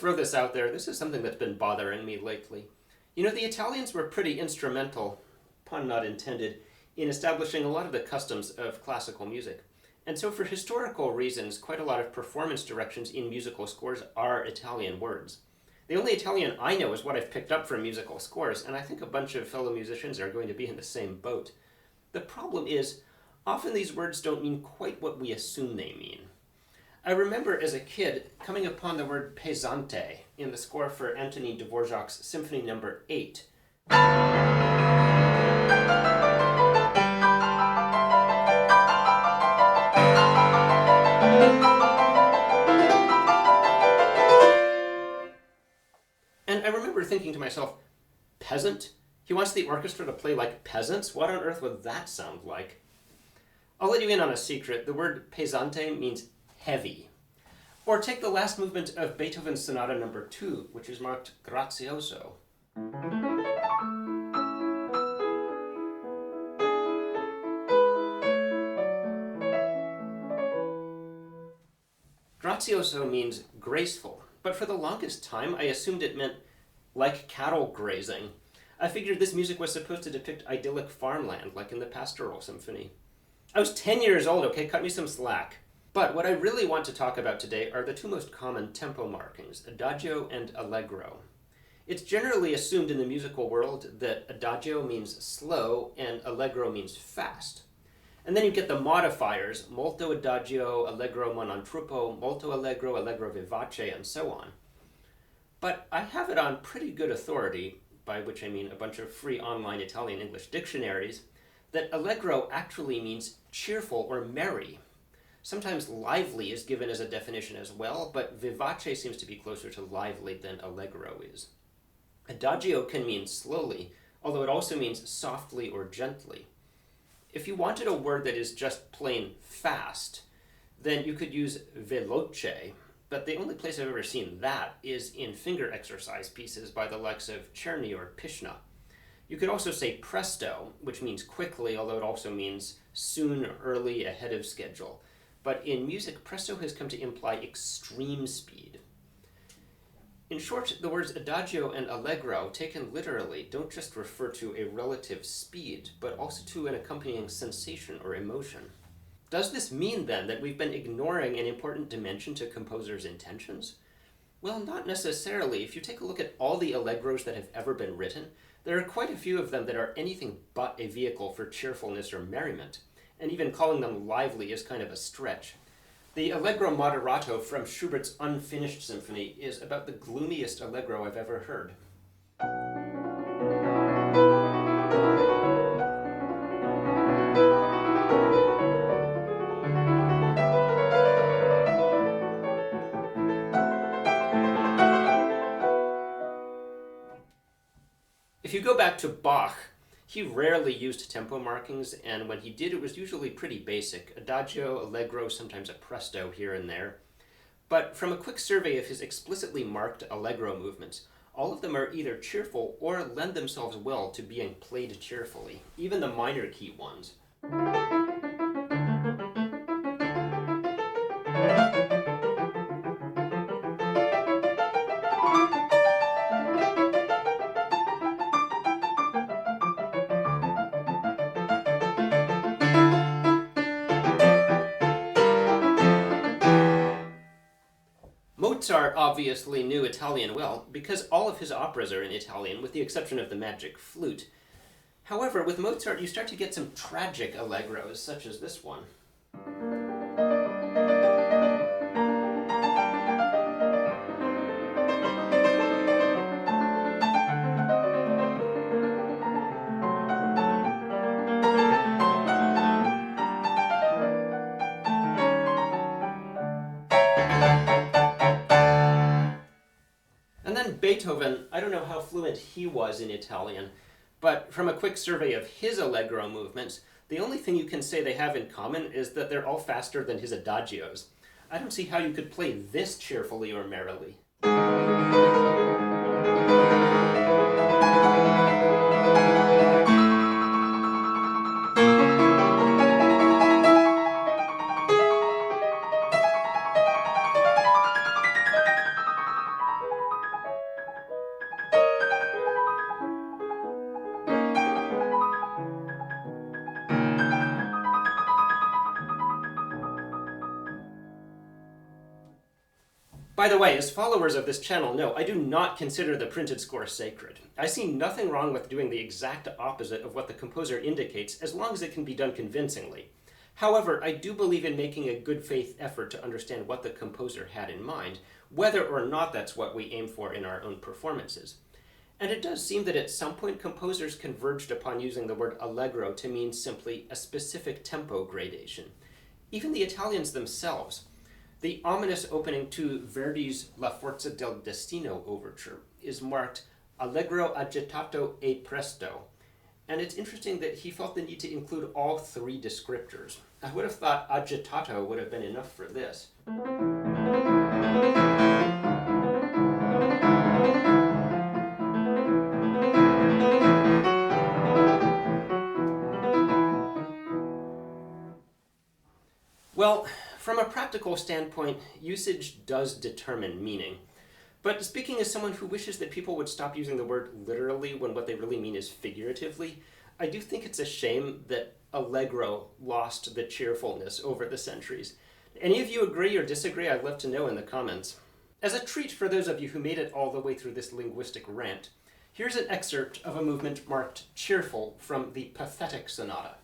throw this out there. This is something that's been bothering me lately. You know, the Italians were pretty instrumental, pun not intended, in establishing a lot of the customs of classical music. And so for historical reasons, quite a lot of performance directions in musical scores are Italian words. The only Italian I know is what I've picked up from musical scores, and I think a bunch of fellow musicians are going to be in the same boat. The problem is, often these words don't mean quite what we assume they mean. I remember as a kid coming upon the word pesante in the score for Antonin Dvorak's Symphony No. 8. And I remember thinking to myself, peasant? He wants the orchestra to play like peasants? What on earth would that sound like? I'll let you in on a secret. The word pesante means heavy. Or take the last movement of Beethoven's Sonata No. 2, which is marked grazioso. Grazioso means graceful, but for the longest time I assumed it meant like cattle grazing. I figured this music was supposed to depict idyllic farmland, like in the Pastoral Symphony. I was 10 years old, okay? Cut me some slack. But what I really want to talk about today are the two most common tempo markings, adagio and allegro. It's generally assumed in the musical world that adagio means slow and allegro means fast. And then you get the modifiers, molto adagio, allegro mon antrupo, molto allegro, allegro vivace, and so on. But I have it on pretty good authority, by which I mean a bunch of free online Italian-English dictionaries, that allegro actually means cheerful or merry. Sometimes lively is given as a definition as well, but vivace seems to be closer to lively than allegro is. Adagio can mean slowly, although it also means softly or gently. If you wanted a word that is just plain fast, then you could use veloce, but the only place I've ever seen that is in finger exercise pieces by the likes of Czerny or Piszna. You could also say presto, which means quickly, although it also means soon, early, ahead of schedule. But in music, presto has come to imply extreme speed. In short, the words adagio and allegro, taken literally, don't just refer to a relative speed, but also to an accompanying sensation or emotion. Does this mean, then, that we've been ignoring an important dimension to composers' intentions? Well, not necessarily. If you take a look at all the allegros that have ever been written, there are quite a few of them that are anything but a vehicle for cheerfulness or merriment, and even calling them lively is kind of a stretch. The Allegro Moderato from Schubert's Unfinished Symphony is about the gloomiest allegro I've ever heard. If you go back to Bach, he rarely used tempo markings, and when he did, it was usually pretty basic. Adagio, allegro, sometimes a presto here and there. But from a quick survey of his explicitly marked allegro movements, all of them are either cheerful or lend themselves well to being played cheerfully, even the minor key ones. Mozart obviously knew Italian well, because all of his operas are in Italian, with the exception of the Magic Flute. However, with Mozart you start to get some tragic allegros, such as this one. And then Beethoven, I don't know how fluent he was in Italian, but from a quick survey of his allegro movements, the only thing you can say they have in common is that they're all faster than his adagios. I don't see how you could play this cheerfully or merrily. By the way, as followers of this channel know, I do not consider the printed score sacred. I see nothing wrong with doing the exact opposite of what the composer indicates, as long as it can be done convincingly. However, I do believe in making a good faith effort to understand what the composer had in mind, whether or not that's what we aim for in our own performances. And it does seem that at some point composers converged upon using the word allegro to mean simply a specific tempo gradation. Even the Italians themselves. The ominous opening to Verdi's La Forza del Destino overture is marked Allegro, agitato e presto. And it's interesting that he felt the need to include all three descriptors. I would have thought agitato would have been enough for this. Well, from a practical standpoint, usage does determine meaning. But speaking as someone who wishes that people would stop using the word literally when what they really mean is figuratively, I do think it's a shame that Allegro lost the cheerfulness over the centuries. Any of you agree or disagree? I'd love to know in the comments. As a treat for those of you who made it all the way through this linguistic rant, here's an excerpt of a movement marked cheerful from the Pathetic Sonata.